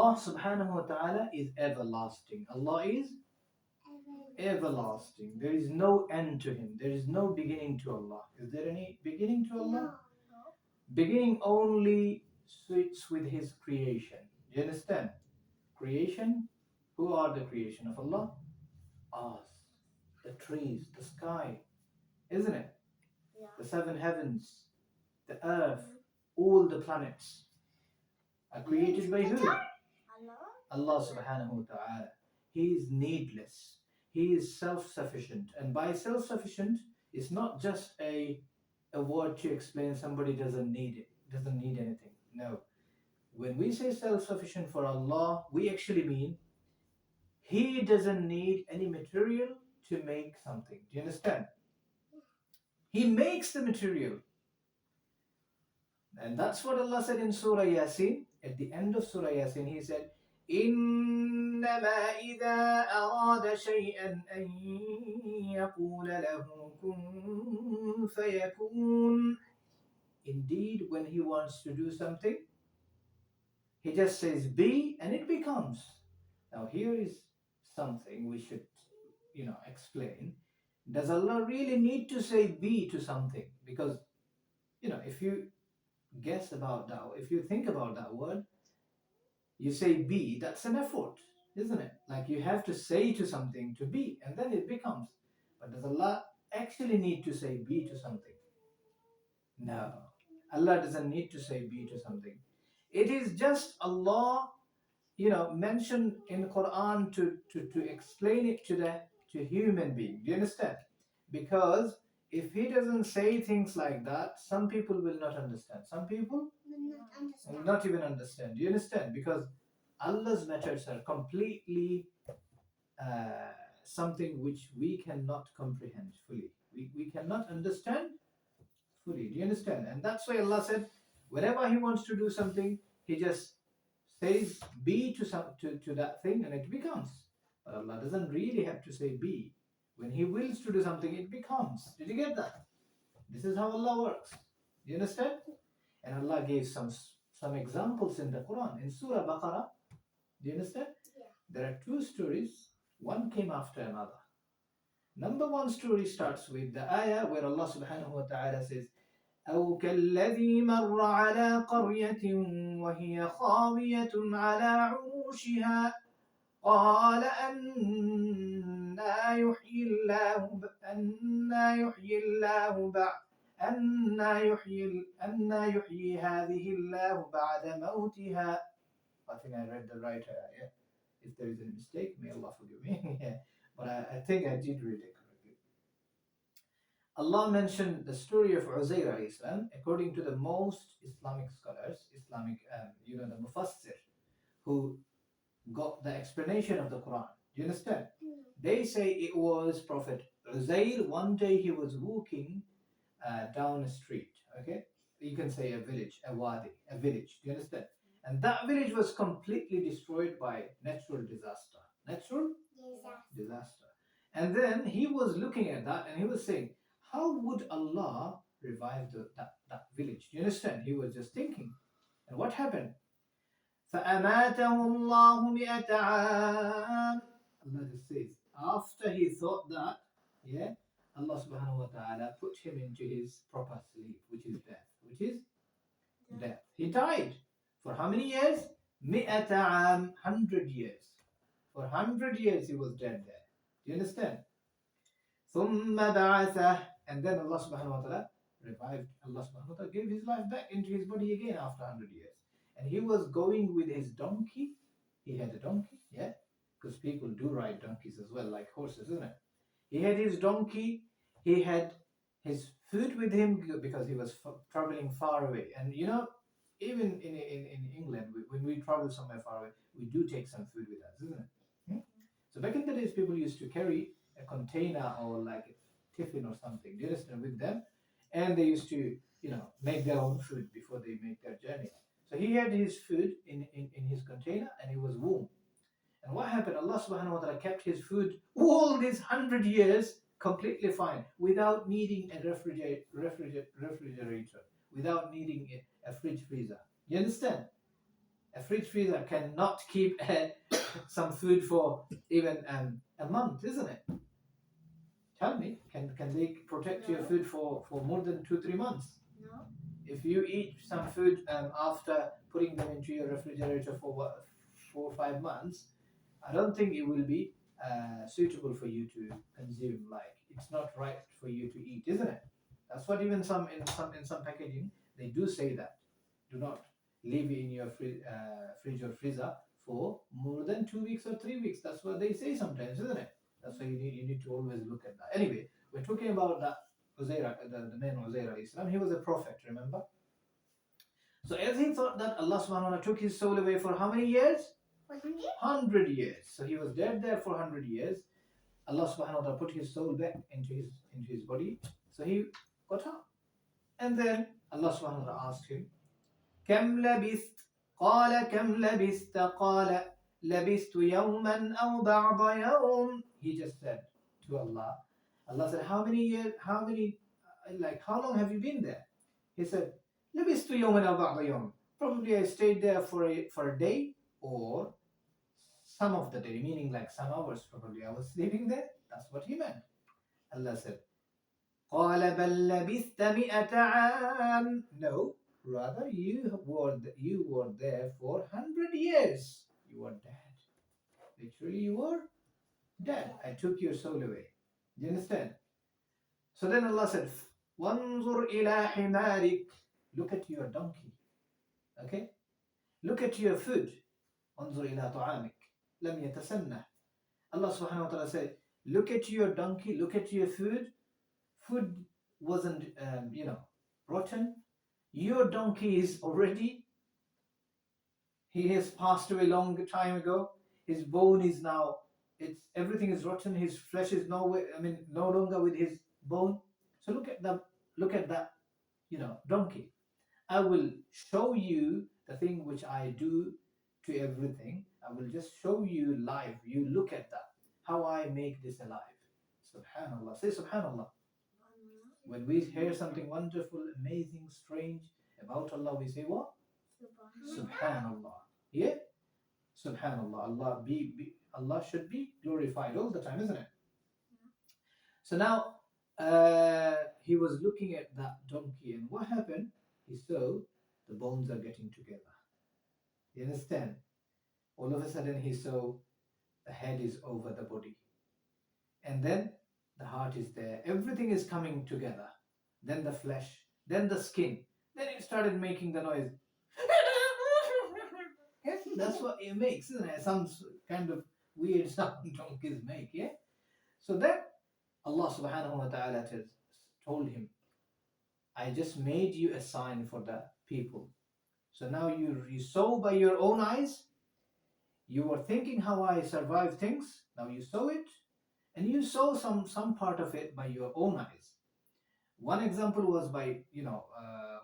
Allah subhanahu wa ta'ala is everlasting. Allah is everlasting. There is no end to Him. There is no beginning to Allah. Is there any beginning to Allah? No. Beginning only suits with His creation. Do you understand? Creation. Who are the creation of Allah? Us. The trees, the sky, isn't it? Yeah. The seven heavens, the earth, all the planets are created by who? Allah. Allah subhanahu wa ta'ala. He is needless. He is self-sufficient. And by self-sufficient, it's not just a word to explain somebody doesn't need it, doesn't need anything. No. When we say self-sufficient for Allah, we actually mean He doesn't need any material to make something. Do you understand? He makes the material. And that's what Allah said in Surah Yasin. At the end of Surah Yasin, He said, إنما إذا أراد شيئا أن يقول له كن فيكون. Indeed, when He wants to do something, He just says be and it becomes. Now here is something we should, explain. Does Allah really need to say be to something? Because, if you guess about that, if you think about that word, you say be, that's an effort, isn't it? Like you have to say to something to be, and then it becomes. But does Allah actually need to say be to something? No. Allah doesn't need to say be to something. It is just Allah, mentioned in the Quran to explain it to human being. Do you understand? Because if He doesn't say things like that, some people will not understand. Some people will not even understand. Do you understand? Because Allah's methods are completely something which we cannot comprehend fully. We cannot understand fully. Do you understand? And that's why Allah said, whenever He wants to do something, He just says be to that thing and it becomes. But Allah doesn't really have to say be. When He wills to do something, it becomes. Did you get that? This is how Allah works. Do you understand? And Allah gave some examples in the Quran. In Surah Baqarah, do you understand? Yeah. There are two stories. One came after another. Number one story starts with the ayah where Allah subhanahu wa ta'ala says, أو كالذي مر على قرية وهي خاوية على عروشها قال أنا يحيي الله أنا يحيي هذه الله بعد موتها. I think I read the right ayah. If there is a mistake, may Allah forgive me. Yeah. But I think I did read it correctly. Allah mentioned the story of Uzair alayhi salam according to the most Islamic scholars, the Mufassir, who got the explanation of the Quran. Do you understand? They say it was Prophet Uzair. One day he was walking down a street. Okay, you can say a village, a wadi, a village. Do you understand? And that village was completely destroyed by natural disaster. Natural disaster. And then he was looking at that and he was saying, how would Allah revive that village? Do you understand? He was just thinking. And what happened? فَأَمَاتَهُ اللَّهُ مِئَةَ عَامٍ. Allah just says, after he thought that, yeah, Allah subhanahu wa ta'ala put him into his proper sleep, which is death. Which is death. He died. For how many years? مِئَةَ عَام, 100 years. For 100 years he was dead there. Do you understand? ثُمَّ بَعَثَهُ. And then Allah subhanahu wa ta'ala revived. Allah subhanahu wa ta'ala gave his life back into his body again after 100 years. And he was going with his donkey. He had a donkey, yeah? Because people do ride donkeys as well, like horses, isn't it? He had his donkey. He had his food with him because he was traveling far away. And even in England, when we travel somewhere far away, we do take some food with us, isn't it? Hmm? So back in the days, people used to carry a container or like a tiffin or something, do you understand, with them. And they used to, make their own food before they make their journey. So he had his food in his container and it was warm. And what happened? Allah subhanahu wa ta'ala kept his food all these 100 years completely fine without needing a refrigerator, without needing a fridge freezer. You understand? A fridge freezer cannot keep some food for even a month, isn't it? Tell me, can they protect your food for more than 2-3 months? No. If you eat some food after putting them into your refrigerator for 4 or 5 months, I don't think it will be suitable for you to consume. Like it's not right for you to eat, isn't it? That's what even some packaging they do say that. Do not leave it in your fridge or freezer for more than 2 weeks or 3 weeks. That's what they say sometimes, isn't it? That's why you need to always look at that. Anyway, we're talking about that Uzair, the man Uzair alayhi salam. He was a prophet, remember? So as he thought that Allah subhanahu wa ta'ala took his soul away for how many years? 100 years. So he was dead there for 100 years. Allah subhanahu wa ta'ala put his soul back into his body. So he got up. And then Allah subhanahu wa ta'ala asked him, كم لبثت؟ قال كم لبثت؟ قال لبثت يوما أو بعض يوم. He just said to Allah. Allah said, how many years, how long have you been there? He said, لبثت يوما أو بعض يوم. Probably I stayed there for a day or some of the day, meaning like some hours probably. I was sleeping there. That's what he meant. Allah said, قال بل لبثت 100 عام. No, rather you were there for 100 years. You were dead. Literally, you were dead. I took your soul away. Do you understand? So then Allah said, وانظر إلى حمارك. Look at your donkey. Okay? Look at your food. وانظر إلى طعامك لم يتسنه. Allah subhanahu wa ta'ala said, look at your donkey, look at your food. Food wasn't, rotten. Your donkey is already, he has passed away long time ago. His bone is now, everything is rotten. His flesh is no longer with his bone. So look at that, donkey. I will show you the thing which I do to everything. I will just show you live. You look at that. How I make this alive. Subhanallah. Say Subhanallah. When we hear something wonderful, amazing, strange about Allah, we say what? Subhanallah. Yeah? Subhanallah. Allah should be glorified all the time, isn't it? So now he was looking at that donkey, and what happened? He saw the bones are getting together. You understand? All of a sudden he saw the head is over the body. And then the heart is there. Everything is coming together. Then the flesh, then the skin. Then it started making the noise. Yes, that's what it makes, isn't it? Some kind of weird sound donkeys make, yeah? So then Allah subhanahu wa ta'ala told him, I just made you a sign for the people. So now you saw by your own eyes. You were thinking how I survive things. Now you saw it, and you saw some part of it by your own eyes. One example was by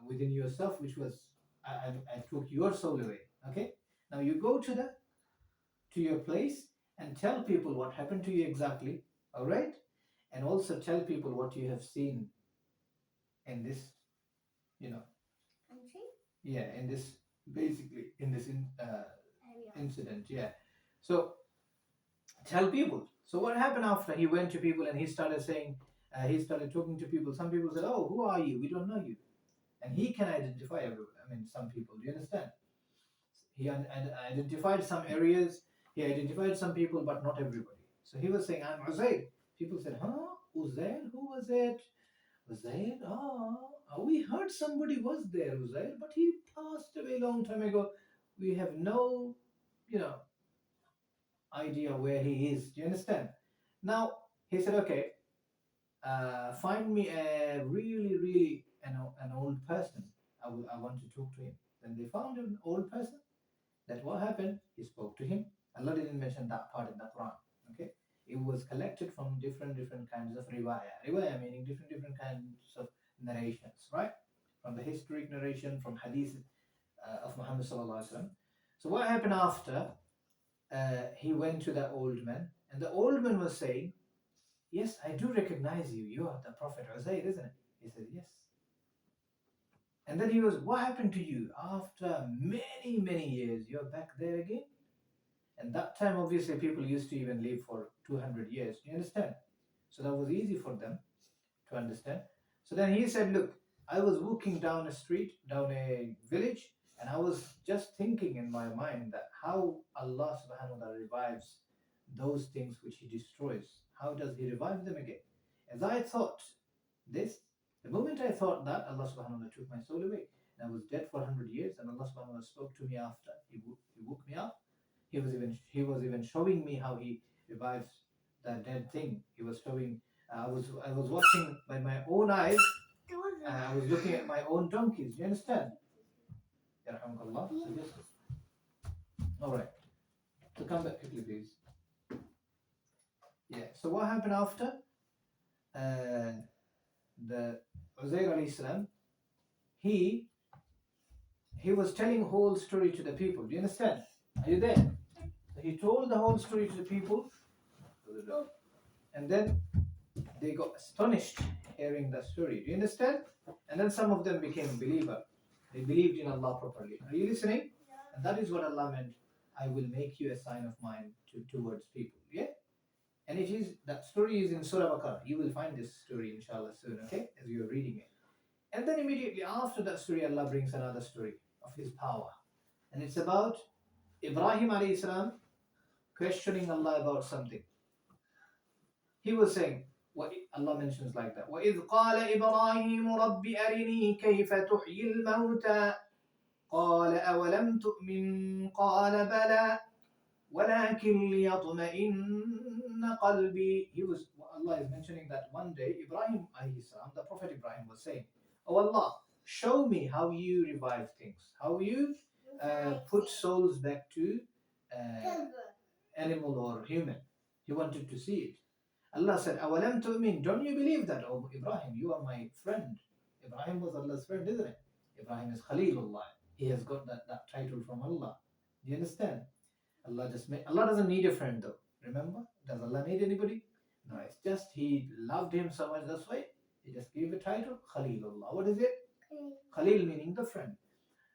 within yourself, which was I took your soul away. Okay. Now you go to your place and tell people what happened to you exactly. All right, and also tell people what you have seen in this, Country? yeah, in this basically in this Area. incident, yeah. So tell people. So what happened after he went to people and he started saying, he started talking to people. Some people said, "Oh, who are you? We don't know you," and he can identify everyone. Some people. Do you understand? He identified some areas. He identified some people, but not everybody. So he was saying, "I'm Uzair." People said, "Huh? Uzair? Who was it? Uzair? We heard somebody was there, Uzair, but he passed away a long time ago. We have no, you know, idea where he is. Do you understand?" Now he said, "Okay, find me a really an old person. I want to talk to him." Then they found an old person. That what happened? He spoke to him. Allah didn't mention that part in the Quran. Okay, it was collected from different kinds of riwayah. Riwayah meaning different kinds of narrations, right? From the historic narration, from hadith of Muhammad sallallahu alaihi wasallam. So what happened after? He went to the old man, and the old man was saying, "Yes, I do recognize you. You are the Prophet Uzair, isn't it?" He said, "Yes." And then he was, what happened to you? After many, many years, you're back there again? And that time, obviously, people used to even live for 200 years. Do you understand? So that was easy for them to understand. So then he said, look, I was walking down a street, down a village, and I was just thinking in my mind that how Allah subhanahu wa ta'ala revives those things which he destroys. How does he revive them again? As I thought this, the moment I thought that, Allah subhanahu wa ta'ala took my soul away. And I was dead for 100 years, and Allah subhanahu wa ta'ala spoke to me after. He woke me up. He was even showing me how he revives that dead thing. He was showing. I was watching by my own eyes. I was looking at my own donkeys. You understand? Yarhamukallah. So just all right. So come back quickly, please. Yeah. So what happened after? The Uzair alayhi salam, he was telling whole story to the people. Do you understand? Are you there? So he told the whole story to the people, and then they got astonished hearing the story. Do you understand? And then some of them became a believer. They believed in Allah properly. Are you listening? And that is what Allah meant. I will make you a sign of mine towards people. Yeah? And it is, that story is in Surah Baqarah. You will find this story inshallah soon, okay? As you are reading it. And then immediately after that story, Allah brings another story of His power. And it's about Ibrahim alayhi salam questioning Allah about something. He was saying, what Allah mentions like that. وَإِذْ قَالَ إِبْرَاهِيمُ رَبِّ أَرِنِي كَيْفَ تُحْيِي الْمَوْتَى قَالَ أَوَلَمْ تُؤْمِنْ قَالَ بَلَى وَلَكِنْ لِيَطْمَئِنَّ قَلْبِي. Allah is mentioning that one day Ibrahim alayhi salam, the Prophet Ibrahim was saying, oh Allah, show me how you revive things, how you put souls back to animal or human. He wanted to see it. Allah said, أَوَلَمْ تُؤْمِنْ, don't you believe that? Oh Ibrahim, you are my friend. Ibrahim was Allah's friend, isn't it? Ibrahim is Khalilullah. He has got that title from Allah. Do you understand? Allah doesn't need a friend though. Remember? Does Allah need anybody? No, it's just He loved him so much, that's why He just gave a title, Khalilullah. What is it? Khalil meaning the friend.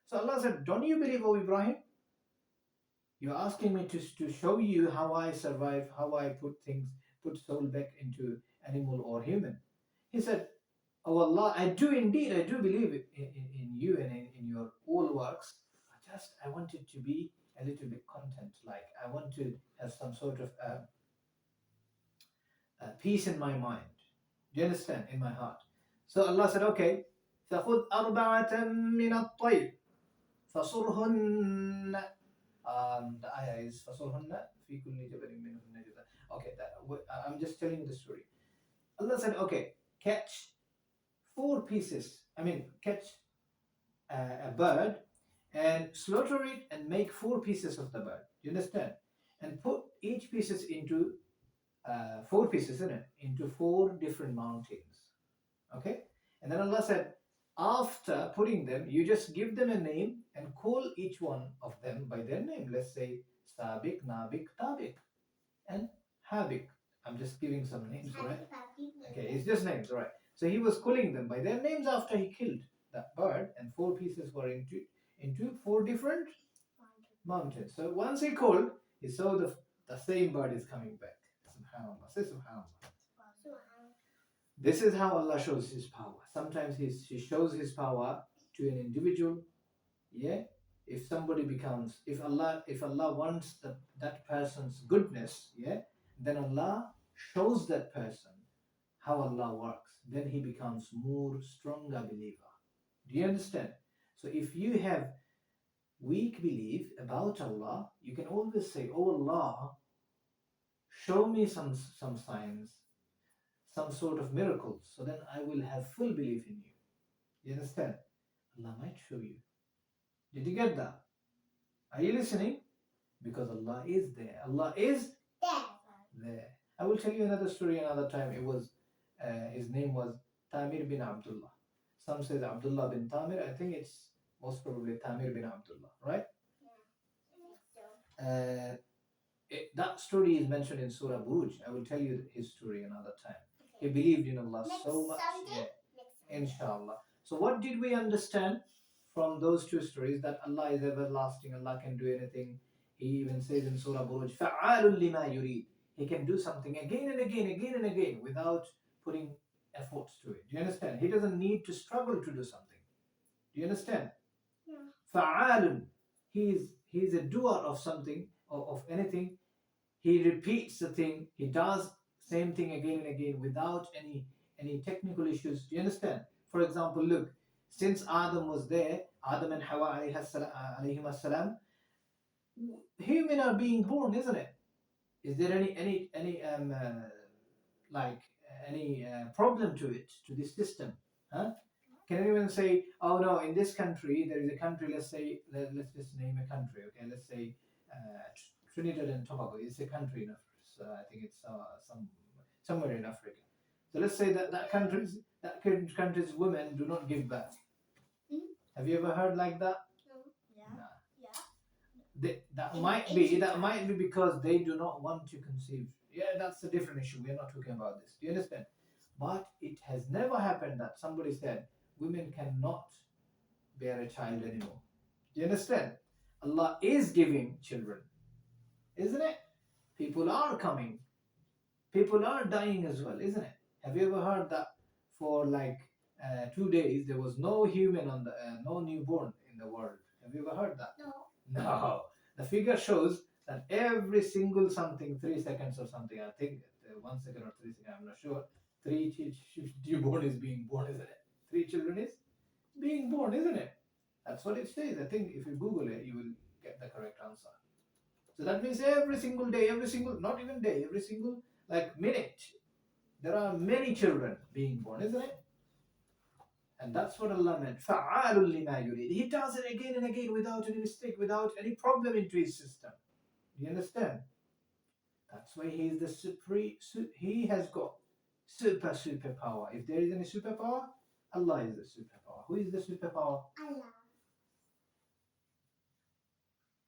So Allah said, don't you believe, O Ibrahim? You're asking me to show you how I survive, how I put soul back into animal or human. He said, oh Allah, I do believe in you and in your all works. I wanted to be a little bit content, like I want to have some sort of peace in my mind. Do you understand? In my heart. So Allah said, okay, فَخُذْ أَرْبَعَةً مِّنَ الطَّيْرِ فَصُرْهُنَّ. The ayah is فَصُرْهُنَّ فِي كُلِّ جَبَلٍ مِّنْهُنَّ جُزْءًا. Okay, I'm just telling the story. Allah said, okay, catch 4 pieces. Catch a bird and slaughter it and make 4 pieces of the bird. You understand? And put each pieces into 4 pieces, isn't it? Into 4 different mountains. Okay? And then Allah said, after putting them, you just give them a name and call each one of them by their name. Let's say Sabik, Nabik, Tabik, and Habik. I'm just giving some names, right? Okay, it's just names, right? So he was calling them by their names after he killed that bird, and 4 pieces were into 4 different mountains. So once he called, he saw the same bird is coming back. Subhanallah. Say Subhanallah. This is how Allah shows His power. Sometimes He shows His power to an individual. Yeah. If Allah wants that person's goodness, yeah, then Allah shows that person how Allah works. Then he becomes more stronger believer. Do you understand? So if you have weak belief about Allah, you can always say, oh Allah, show me some signs, some sort of miracles, so then I will have full belief in you. You understand? Allah might show you. Did you get that? Are you listening? Because Allah is there. Allah is there. I will tell you another story another time. His name was Tamir bin Abdullah. Some says Abdullah bin Tamir. I think it's most probably Tamir bin Abdullah, right? That story is mentioned in Surah Buj. I will tell you his story another time. He believed in Allah so much. Yeah. Inshallah. So what did we understand from those two stories? That Allah is everlasting, Allah can do anything. He even says in Surah Buruj, فَعَالٌ لِمَا يُرِيد. He can do something again and again, again and again without putting efforts to it. Do you understand? He doesn't need to struggle to do something. Do you understand? Yeah. فَعَالٌ. He is a doer of something, of anything. He repeats the thing. He does same thing again and again without any technical issues. Do you understand? For example, look, since Adam was there, Adam and Hawa alayhim salam, human are being born, isn't it? Is there any like any problem to it, to this system? Huh? Can anyone say, oh no, in this country there is a country, let's say, let's just name a country, okay? Let's say Trinidad and Tobago is a country in Africa. So I think it's somewhere in Africa. So let's say that country's women do not give birth. Have you ever heard like that? Yeah. No. Yeah. That In might be because they do not want to conceive. Yeah, that's a different issue. We are not talking about this. Do you understand? But it has never happened that somebody said women cannot bear a child anymore. Do you understand? Allah is giving children, isn't it? People are coming. People are dying as well, isn't it? Have you ever heard that for like 2 days there was no human on the no newborn in the world? Have you ever heard that? No. No. The figure shows that every single something, 3 seconds or something, I think 1 second or 3 seconds, I'm not sure. Newborn is being born, isn't it? 3 children is being born, isn't it? That's what it says. I think if you Google it, you will get the correct answer. So that means every single day, every single, not even day, every single like minute, there are many children being born, isn't it? And that's what Allah meant. فَعَالٌ لِمَا يُرِيدُ. He does it again and again without any mistake, without any problem into his system. You understand? That's why he is the supreme. He has got super power. If there is any superpower, Allah is the superpower. Who is the superpower? Allah.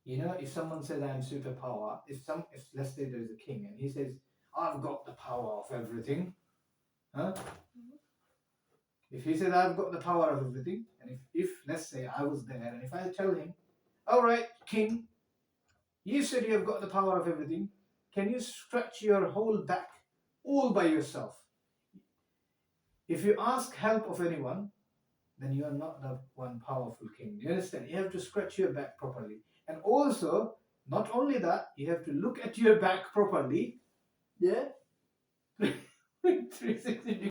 You know, if someone says I'm superpower, if let's say there is a king and he says I've got the power of everything, huh? If he says I've got the power of everything, and if let's say I was there, and if I tell him, all right, king, you said you have got the power of everything, can you stretch your whole back all by yourself? If you ask help of anyone, then you are not the one powerful king. Do you understand? You have to scratch your back properly. And also, not only that, you have to look at your back properly. Yeah? 360 degrees.